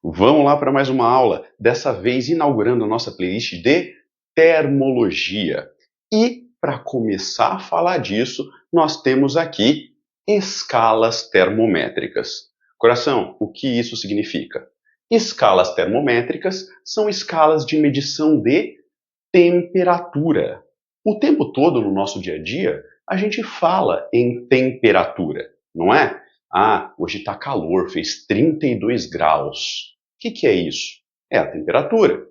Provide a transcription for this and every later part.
Vamos lá para mais uma aula, dessa vez inaugurando a nossa playlist de termologia. E para começar a falar disso, nós temos aqui escalas termométricas. Coração, o que isso significa? Escalas termométricas são escalas de medição de temperatura. O tempo todo no nosso dia a dia, a gente fala em temperatura, não é? Ah, hoje está calor, fez 32 graus. O que é isso? É a temperatura.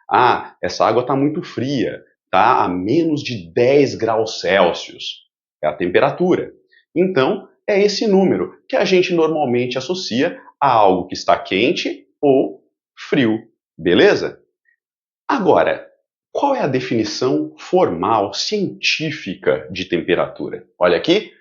Ah, essa água está muito fria, está a menos de 10 graus Celsius. É a temperatura. Então, é esse número que a gente normalmente associa a algo que está quente ou frio. Beleza? Agora, qual é a definição formal, científica de temperatura? Olha aqui,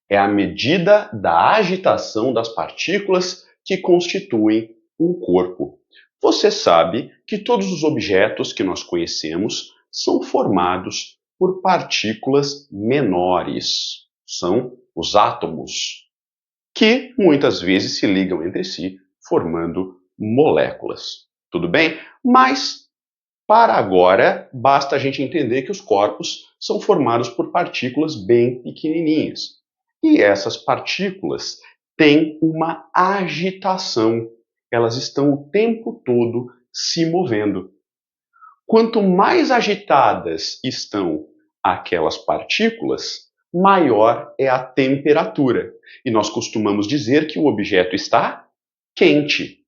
é a medida da agitação das partículas que constituem um corpo. Você sabe que todos os objetos que nós conhecemos são formados por partículas menores. São os átomos, que muitas vezes se ligam entre si, formando moléculas. Tudo bem? Mas para agora, basta a gente entender que os corpos são formados por partículas bem pequenininhas. E essas partículas têm uma agitação. Elas estão o tempo todo se movendo. Quanto mais agitadas estão aquelas partículas, maior é a temperatura. E nós costumamos dizer que o objeto está quente.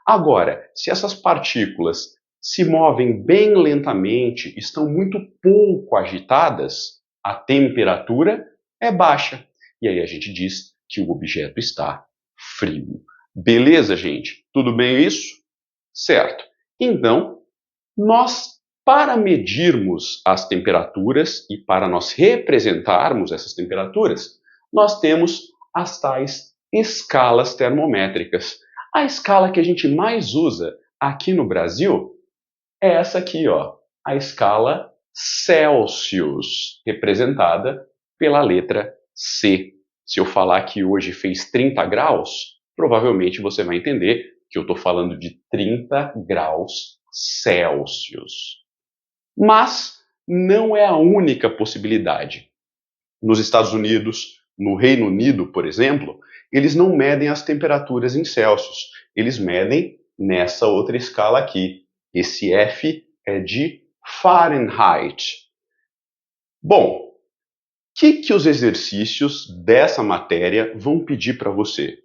Agora, se essas partículas se movem bem lentamente, estão muito pouco agitadas, a temperatura é baixa. E aí a gente diz que o objeto está frio. Beleza, gente? Tudo bem isso? Certo. Então, para medirmos as temperaturas e para nós representarmos essas temperaturas, nós temos as tais escalas termométricas. A escala que a gente mais usa aqui no Brasil é essa aqui, ó, a escala Celsius, representada pela letra C. Se eu falar que hoje fez 30 graus, provavelmente você vai entender que eu estou falando de 30 graus Celsius. Mas não é a única possibilidade. Nos Estados Unidos, no Reino Unido, por exemplo, eles não medem as temperaturas em Celsius, eles medem nessa outra escala aqui. Esse F é de Fahrenheit. Bom, o que os exercícios dessa matéria vão pedir para você?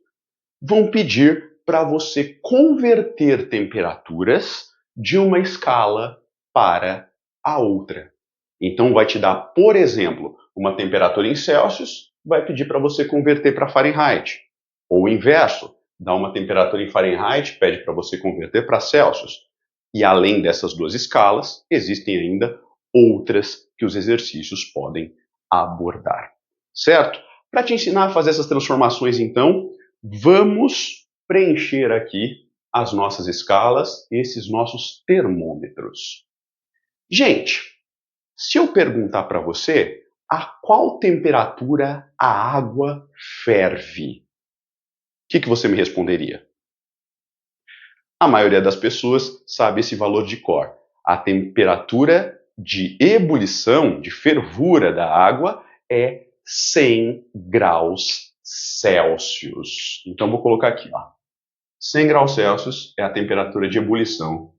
Vão pedir para você converter temperaturas de uma escala para a outra. Então vai te dar, por exemplo, uma temperatura em Celsius, vai pedir para você converter para Fahrenheit. Ou o inverso, dá uma temperatura em Fahrenheit, pede para você converter para Celsius. E além dessas duas escalas, existem ainda outras que os exercícios podem abordar. Certo? Para te ensinar a fazer essas transformações, então, vamos preencher aqui as nossas escalas, esses nossos termômetros. Gente, se eu perguntar para você a qual temperatura a água ferve, o que você me responderia? A maioria das pessoas sabe esse valor de cor. A temperatura de ebulição, de fervura da água é 100 graus Celsius. Então vou colocar aqui, ó. 100 graus Celsius é a temperatura de ebulição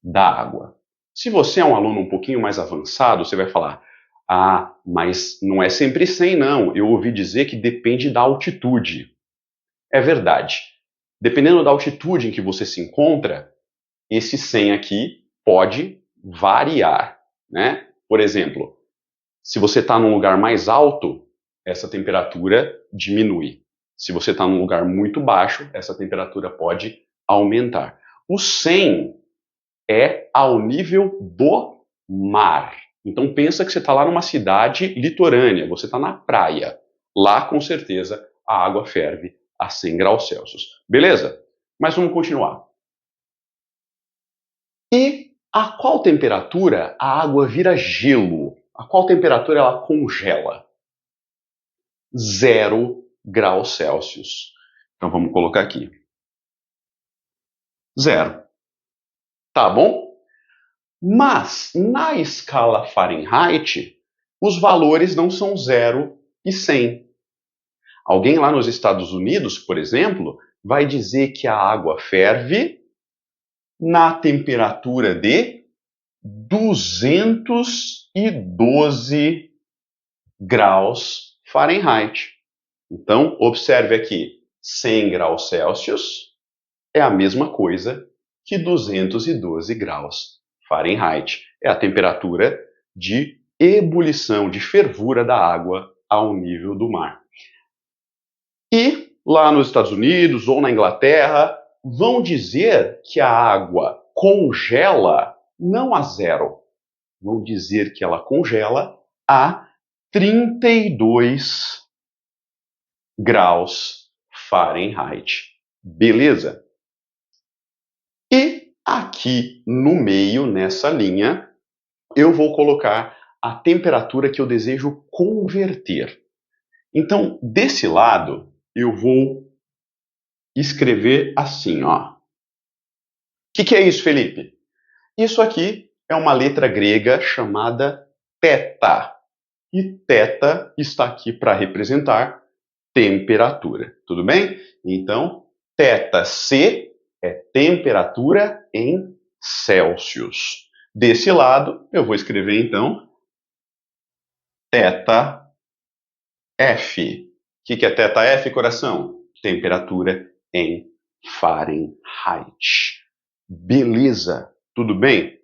da água. Se você é um aluno um pouquinho mais avançado, você vai falar: ah, mas não é sempre 100 não, eu ouvi dizer que depende da altitude. É verdade. Dependendo da altitude em que você se encontra, esse 100 aqui pode variar, né? Por exemplo, se você está num lugar mais alto, essa temperatura diminui. Se você está num lugar muito baixo, essa temperatura pode aumentar. O 100 é ao nível do mar. Então pensa que você está lá numa cidade litorânea, você está na praia. Lá, com certeza, a água ferve a 100 graus Celsius. Beleza? Mas vamos continuar. E a qual temperatura a água vira gelo? A qual temperatura ela congela? 0 graus Celsius. Então vamos colocar aqui. 0. Tá bom? Mas na escala Fahrenheit, os valores não são 0 e 100. Alguém lá nos Estados Unidos, por exemplo, vai dizer que a água ferve na temperatura de 212 graus Fahrenheit. Então, observe aqui, 100 graus Celsius é a mesma coisa que 212 graus Fahrenheit. É a temperatura de ebulição, de fervura da água ao nível do mar. E lá nos Estados Unidos ou na Inglaterra, vão dizer que a água congela não a 0. Vão dizer que ela congela a 32 graus Fahrenheit. Beleza? E aqui no meio, nessa linha, eu vou colocar a temperatura que eu desejo converter. Então, desse lado, eu vou escrever assim, ó. O que é isso, Felipe? Isso aqui é uma letra grega chamada θ. E θ está aqui para representar temperatura. Tudo bem? Então, θc é temperatura em Celsius. Desse lado, eu vou escrever então θf. O que é θf, coração? Temperatura em Fahrenheit. Beleza? Tudo bem?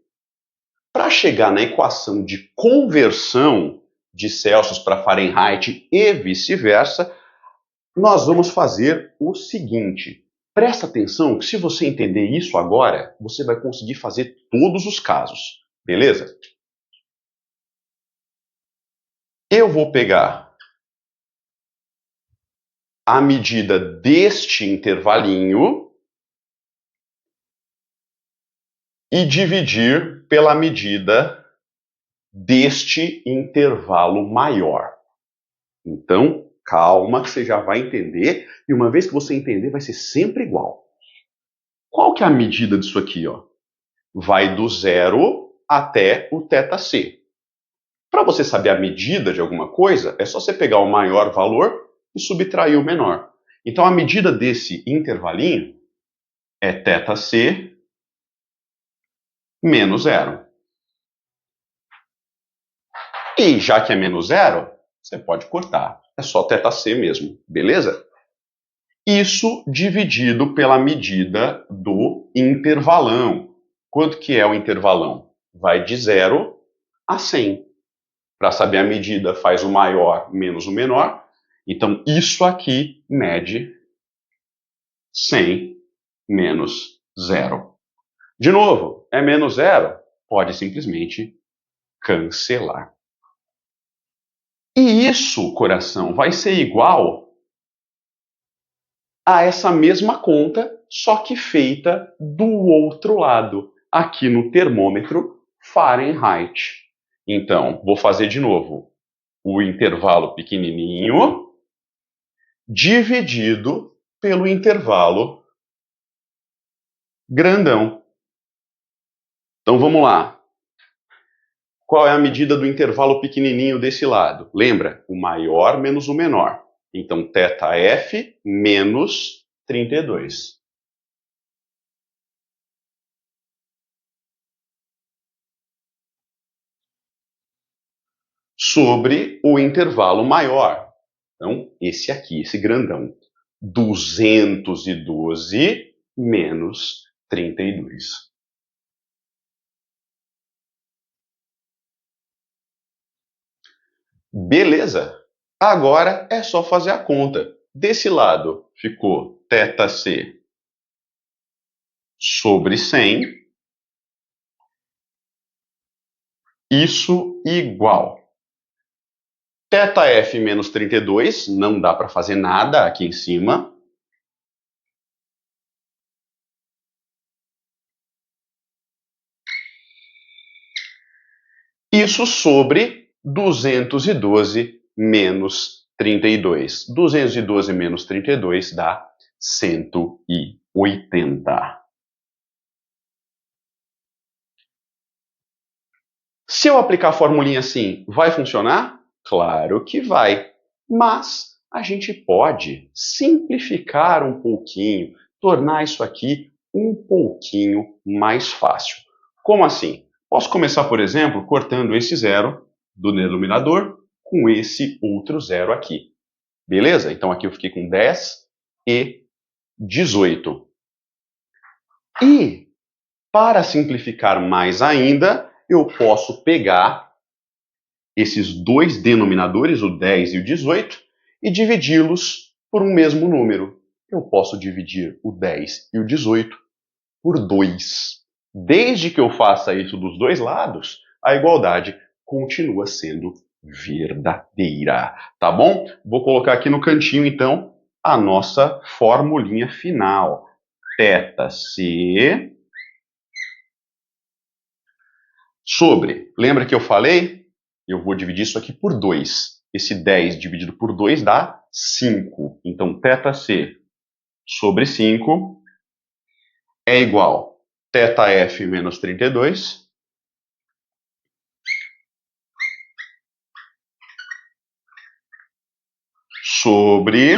Para chegar na equação de conversão de Celsius para Fahrenheit e vice-versa, nós vamos fazer o seguinte. Presta atenção que se você entender isso agora, você vai conseguir fazer todos os casos. Beleza? Eu vou pegar a medida deste intervalinho e dividir pela medida deste intervalo maior. Então, calma que você já vai entender, e uma vez que você entender, vai ser sempre igual. Qual que é a medida disso aqui, ó? Vai do 0 até o θc. Para você saber a medida de alguma coisa, é só você pegar o maior valor e subtrair o menor. Então, a medida desse intervalinho é θc menos 0. E já que é menos 0, você pode cortar. É só θc mesmo, beleza? Isso dividido pela medida do intervalão. Quanto que é o intervalão? Vai de 0 a 100. Para saber a medida, faz o maior menos o menor. Então, isso aqui mede 100 menos 0. De novo, é menos 0? Pode simplesmente cancelar. E isso, coração, vai ser igual a essa mesma conta, só que feita do outro lado, aqui no termômetro Fahrenheit. Então, vou fazer de novo o intervalo pequenininho dividido pelo intervalo grandão. Então, vamos lá. Qual é a medida do intervalo pequenininho desse lado? Lembra? O maior menos o menor. Então, θf menos 32. Sobre o intervalo maior. Então, esse aqui, esse grandão. 212 menos 32. Beleza? Agora é só fazer a conta. Desse lado ficou θc sobre 100. Isso igual. θf menos 32, não dá para fazer nada aqui em cima. Isso sobre 212 menos 32. 212 menos 32 dá 180. Se eu aplicar a formulinha assim, vai funcionar? Claro que vai. Mas a gente pode simplificar um pouquinho, tornar isso aqui um pouquinho mais fácil. Como assim? Posso começar, por exemplo, cortando esse zero do denominador com esse outro zero aqui. Beleza? Então aqui eu fiquei com 10 e 18. E, para simplificar mais ainda, eu posso pegar esses dois denominadores, o 10 e o 18, e dividi-los por um mesmo número. Eu posso dividir o 10 e o 18 por 2. Desde que eu faça isso dos dois lados, a igualdade continua sendo verdadeira, tá bom? Vou colocar aqui no cantinho, então, a nossa formulinha final. θc sobre, lembra que eu falei? Eu vou dividir isso aqui por 2. Esse 10 dividido por 2 dá 5. Então, θc sobre 5 é igual a θf menos 32 sobre,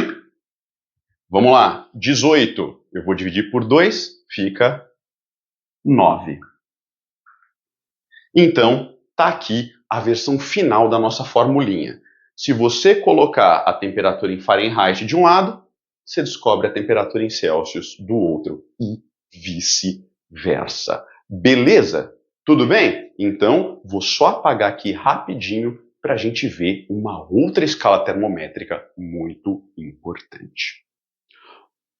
vamos lá, 18. Eu vou dividir por 2, fica 9. Então, está aqui a versão final da nossa formulinha. Se você colocar a temperatura em Fahrenheit de um lado, você descobre a temperatura em Celsius do outro e vice-versa. Beleza? Tudo bem? Então, vou só apagar aqui rapidinho para a gente ver uma outra escala termométrica muito importante.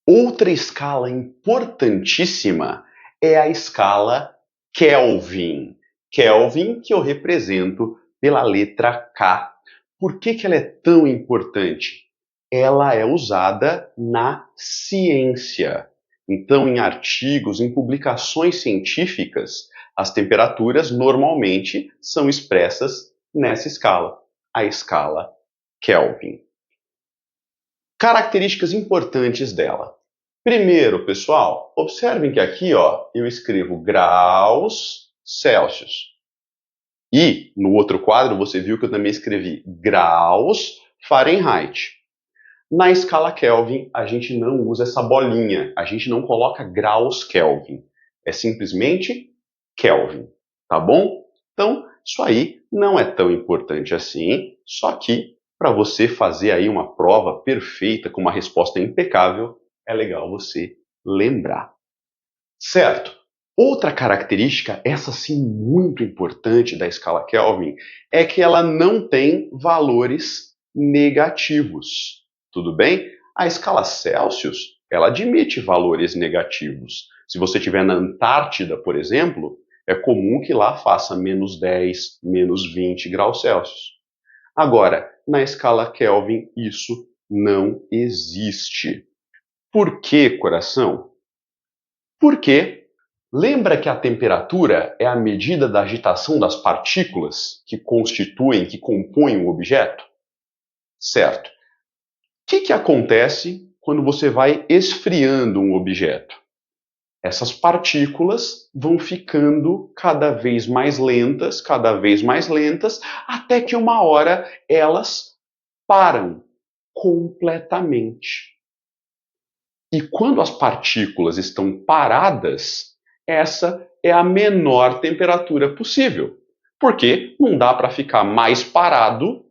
Outra escala importantíssima é a escala Kelvin. Kelvin, que eu represento pela letra K. Por que ela é tão importante? Ela é usada na ciência. Então, em artigos, em publicações científicas, as temperaturas normalmente são expressas nessa escala, a escala Kelvin. Características importantes dela. Primeiro, pessoal, observem que aqui eu escrevo graus Celsius. E no outro quadro você viu que eu também escrevi graus Fahrenheit. Na escala Kelvin, a gente não usa essa bolinha, a gente não coloca graus Kelvin. É simplesmente Kelvin, tá bom? Então, isso aí não é tão importante assim, só que para você fazer aí uma prova perfeita com uma resposta impecável, é legal você lembrar. Certo? Outra característica, essa sim muito importante da escala Kelvin, é que ela não tem valores negativos. Tudo bem? A escala Celsius, ela admite valores negativos. Se você estiver na Antártida, por exemplo, é comum que lá faça menos 10, menos 20 graus Celsius. Agora, na escala Kelvin, isso não existe. Por que, coração? Porque lembra que a temperatura é a medida da agitação das partículas que constituem, que compõem o objeto? Certo. O que acontece quando você vai esfriando um objeto? Essas partículas vão ficando cada vez mais lentas, até que uma hora elas param completamente. E quando as partículas estão paradas, essa é a menor temperatura possível. Porque não dá para ficar mais parado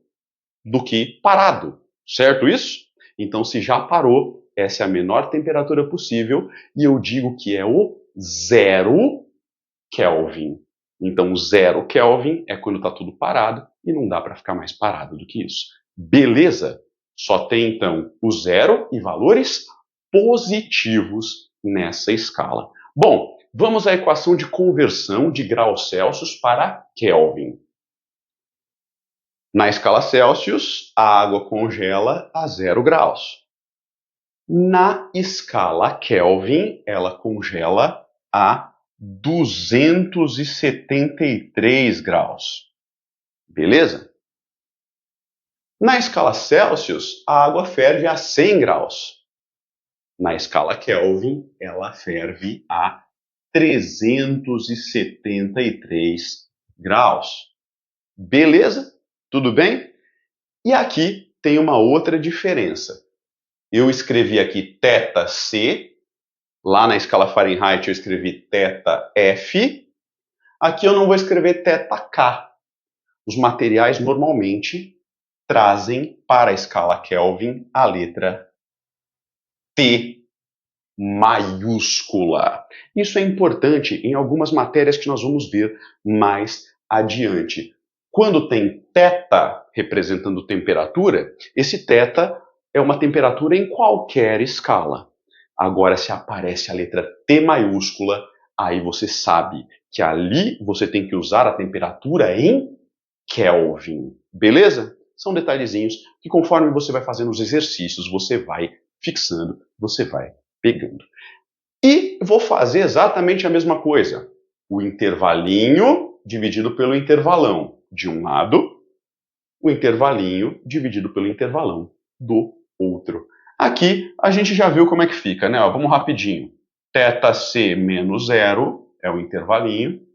do que parado, certo isso? Então, se já parou, essa é a menor temperatura possível e eu digo que é o 0 Kelvin. Então, 0 Kelvin é quando está tudo parado e não dá para ficar mais parado do que isso. Beleza? Só tem, então, o 0 e valores positivos nessa escala. Bom, vamos à equação de conversão de graus Celsius para Kelvin. Na escala Celsius, a água congela a 0 graus. Na escala Kelvin, ela congela a 273 graus. Beleza? Na escala Celsius, a água ferve a 100 graus. Na escala Kelvin, ela ferve a 373 graus. Beleza? Tudo bem? E aqui tem uma outra diferença. Eu escrevi aqui θc, lá na escala Fahrenheit eu escrevi θf, aqui eu não vou escrever θk. Os materiais normalmente trazem para a escala Kelvin a letra T maiúscula. Isso é importante em algumas matérias que nós vamos ver mais adiante. Quando tem θ representando temperatura, esse θ é uma temperatura em qualquer escala. Agora, se aparece a letra T maiúscula, aí você sabe que ali você tem que usar a temperatura em Kelvin. Beleza? São detalhezinhos que, conforme você vai fazendo os exercícios, você vai fixando, você vai pegando. E vou fazer exatamente a mesma coisa. O intervalinho dividido pelo intervalão de um lado, o intervalinho dividido pelo intervalão do outro. Aqui a gente já viu como é que fica, né? Ó, vamos rapidinho. θc menos zero é o intervalinho.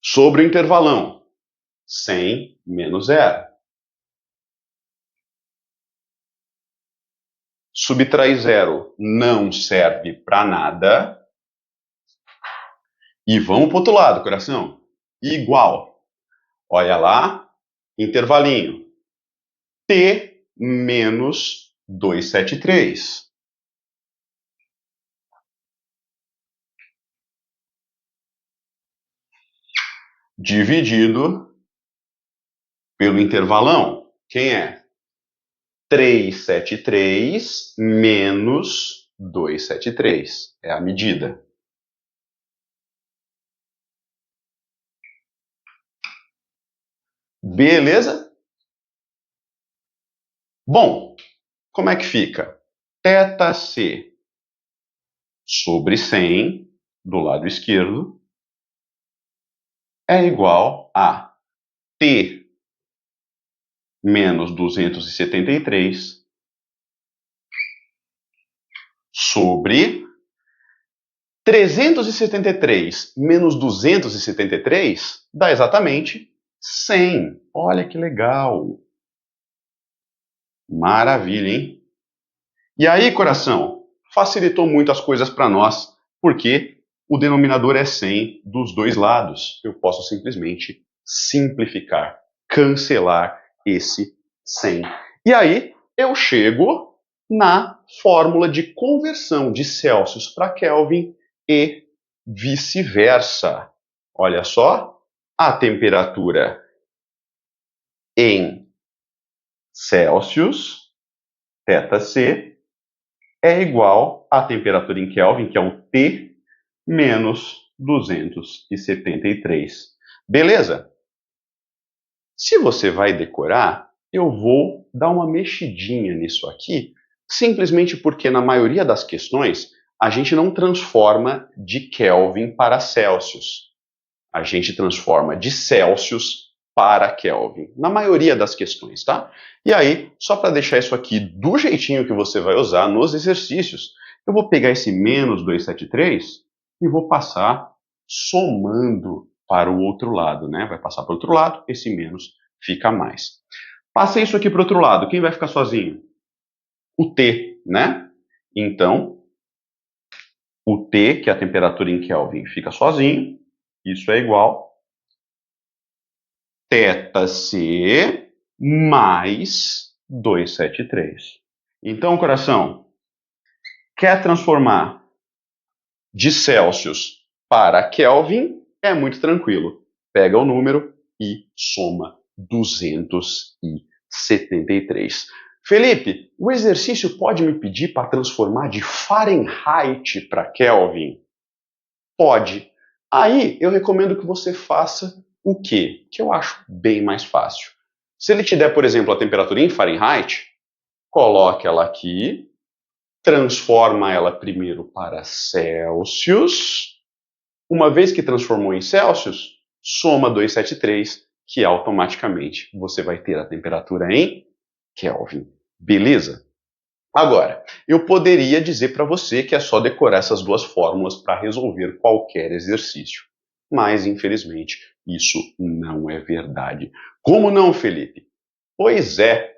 Sobre o intervalão, 100 menos zero. Subtrair zero não serve para nada. E vamos para o outro lado, coração. Igual. Olha lá, intervalinho. T menos 273. Dividido pelo intervalão. Quem é? 373 menos 273. É a medida. Beleza? Bom, como é que fica? θc sobre 100, do lado esquerdo, é igual a T menos 273 sobre 373 menos 273 dá exatamente 100. Olha que legal. Maravilha, hein? E aí, coração, facilitou muito as coisas para nós, porque o denominador é 100 dos dois lados. Eu posso simplesmente simplificar, cancelar esse 100. E aí, eu chego na fórmula de conversão de Celsius para Kelvin e vice-versa. Olha só, a temperatura em Celsius, θc, é igual à temperatura em Kelvin, que é o T, menos 273. Beleza? Se você vai decorar, eu vou dar uma mexidinha nisso aqui, simplesmente porque na maioria das questões a gente não transforma de Kelvin para Celsius. A gente transforma de Celsius para Kelvin, na maioria das questões, tá? E aí, só para deixar isso aqui do jeitinho que você vai usar nos exercícios, eu vou pegar esse menos 273 e vou passar somando para o outro lado, né? Vai passar para o outro lado, esse menos fica mais. Passei isso aqui para o outro lado, quem vai ficar sozinho? O T, né? Então, o T, que é a temperatura em Kelvin, fica sozinho. Isso é igual θc mais 273. Então, coração, quer transformar de Celsius para Kelvin? É muito tranquilo. Pega o número e soma 273. Felipe, o exercício pode me pedir para transformar de Fahrenheit para Kelvin? Pode. Aí eu recomendo que você faça o quê? Que eu acho bem mais fácil. Se ele te der, por exemplo, a temperatura em Fahrenheit, coloque ela aqui, transforma ela primeiro para Celsius. Uma vez que transformou em Celsius, soma 273, que automaticamente você vai ter a temperatura em Kelvin. Beleza? Agora, eu poderia dizer para você que é só decorar essas duas fórmulas para resolver qualquer exercício. Mas, infelizmente, isso não é verdade. Como não, Felipe? Pois é.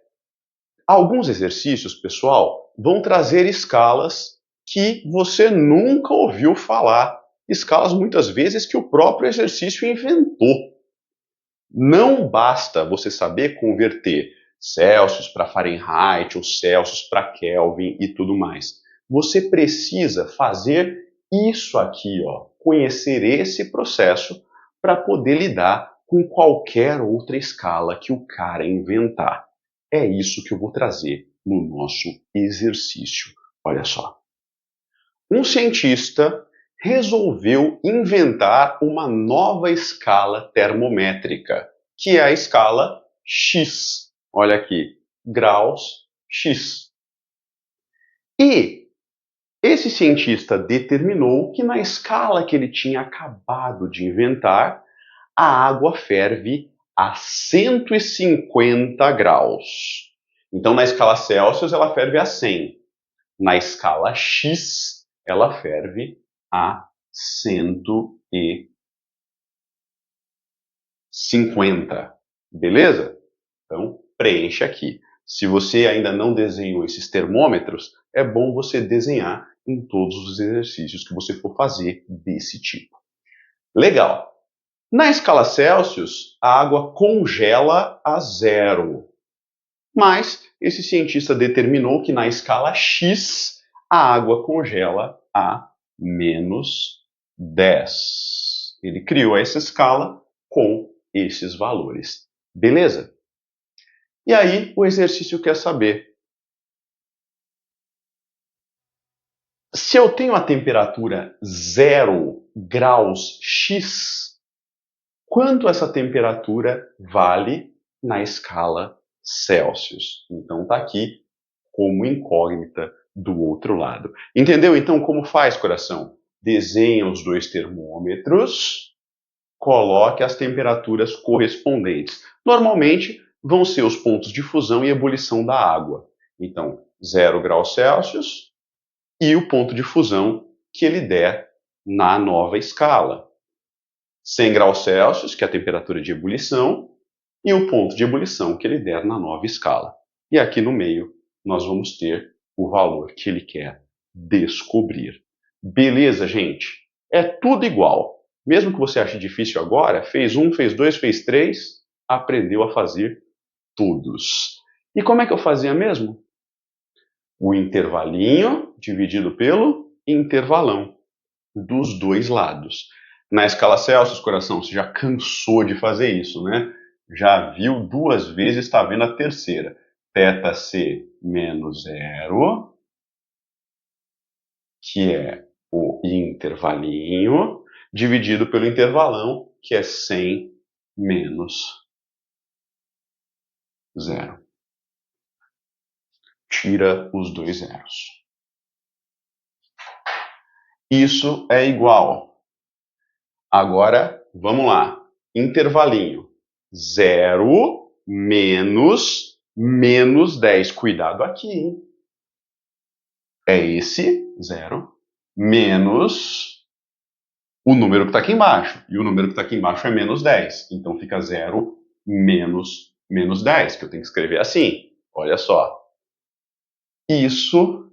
Alguns exercícios, pessoal, vão trazer escalas que você nunca ouviu falar. Escalas, muitas vezes, que o próprio exercício inventou. Não basta você saber converter Celsius para Fahrenheit ou Celsius para Kelvin e tudo mais. Você precisa fazer isso aqui, ó, conhecer esse processo para poder lidar com qualquer outra escala que o cara inventar. É isso que eu vou trazer no nosso exercício. Olha só. Um cientista resolveu inventar uma nova escala termométrica, que é a escala X. Olha aqui, graus X. E esse cientista determinou que na escala que ele tinha acabado de inventar, a água ferve a 150 graus. Então, na escala Celsius, ela ferve a 100. Na escala X, ela ferve a 150. Beleza? Então, preencha aqui. Se você ainda não desenhou esses termômetros, é bom você desenhar em todos os exercícios que você for fazer desse tipo. Legal. Na escala Celsius, a água congela a 0. Mas esse cientista determinou que na escala X, a água congela a -10. Ele criou essa escala com esses valores. Beleza? E aí, o exercício quer saber: se eu tenho a temperatura 0 graus X, quanto essa temperatura vale na escala Celsius? Então está aqui como incógnita do outro lado. Entendeu então como faz, coração? Desenha os dois termômetros, coloque as temperaturas correspondentes. Normalmente vão ser os pontos de fusão e ebulição da água. Então, 0 graus Celsius e o ponto de fusão que ele der na nova escala. 100 graus Celsius, que é a temperatura de ebulição, e o ponto de ebulição que ele der na nova escala. E aqui no meio nós vamos ter o valor que ele quer descobrir. Beleza, gente? É tudo igual. Mesmo que você ache difícil agora, fez um, fez dois, fez três, aprendeu a fazer todos. E como é que eu fazia mesmo? O intervalinho dividido pelo intervalão dos dois lados. Na escala Celsius, coração, você já cansou de fazer isso, né? Já viu duas vezes, está vendo a terceira. θc menos 0, que é o intervalinho, dividido pelo intervalão, que é 100 menos 0. Tira os dois zeros. Isso é igual. Agora, vamos lá. Intervalinho. 0 menos 10. Cuidado aqui, hein? É esse 0 menos o número que está aqui embaixo. E o número que está aqui embaixo é menos 10. Então fica 0 menos 10, que eu tenho que escrever assim. Olha só. Isso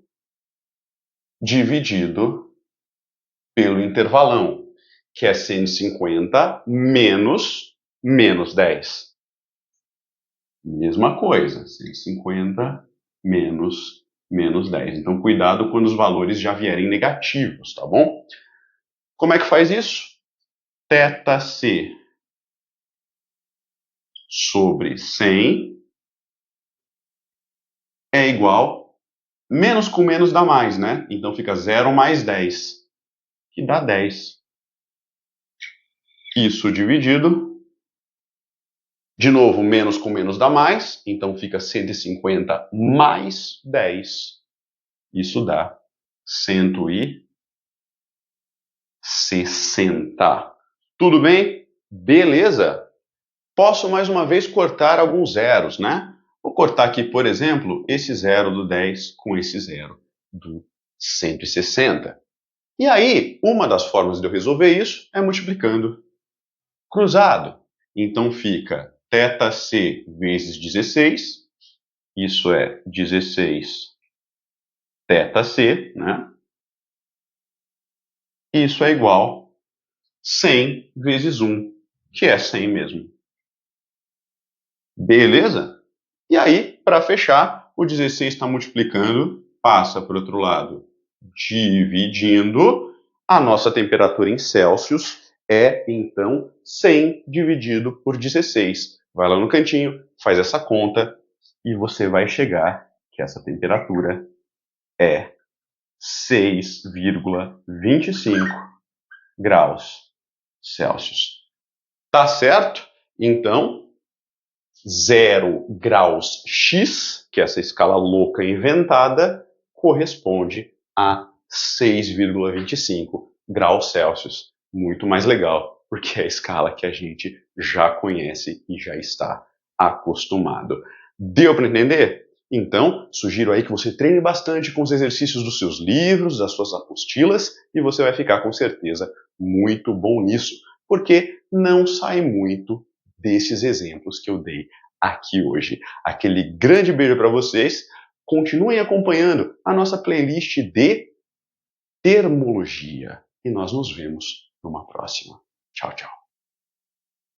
dividido pelo intervalão, que é 150 menos 10. Mesma coisa, 150 menos 10. Então, cuidado quando os valores já vierem negativos, tá bom? Como é que faz isso? θc sobre 100 é igual, menos com menos dá mais, né? Então fica 0 mais 10, que dá 10. Isso dividido, de novo, menos com menos dá mais, então fica 150 mais 10. Isso dá 160. Tudo bem? Beleza? Posso mais uma vez cortar alguns zeros, né? Vou cortar aqui, por exemplo, esse 0 do 10 com esse 0 do 160. E aí, uma das formas de eu resolver isso é multiplicando cruzado. Então fica θc vezes 16, isso é 16 θc, né? Isso é igual 100 vezes 1, que é 100 mesmo. Beleza? E aí, para fechar, o 16 está multiplicando, passa para o outro lado, dividindo. A nossa temperatura em Celsius é, então, 100 dividido por 16. Vai lá no cantinho, faz essa conta e você vai chegar que essa temperatura é 6,25 graus Celsius. Tá certo? Então, 0 graus X, que é essa escala louca inventada, corresponde a 6,25 graus Celsius. Muito mais legal, porque é a escala que a gente já conhece e já está acostumado. Deu para entender? Então, sugiro aí que você treine bastante com os exercícios dos seus livros, das suas apostilas, e você vai ficar com certeza muito bom nisso, porque não sai muito desses exemplos que eu dei aqui hoje. Aquele grande beijo para vocês. Continuem acompanhando a nossa playlist de termologia e nós nos vemos numa próxima. Tchau, tchau.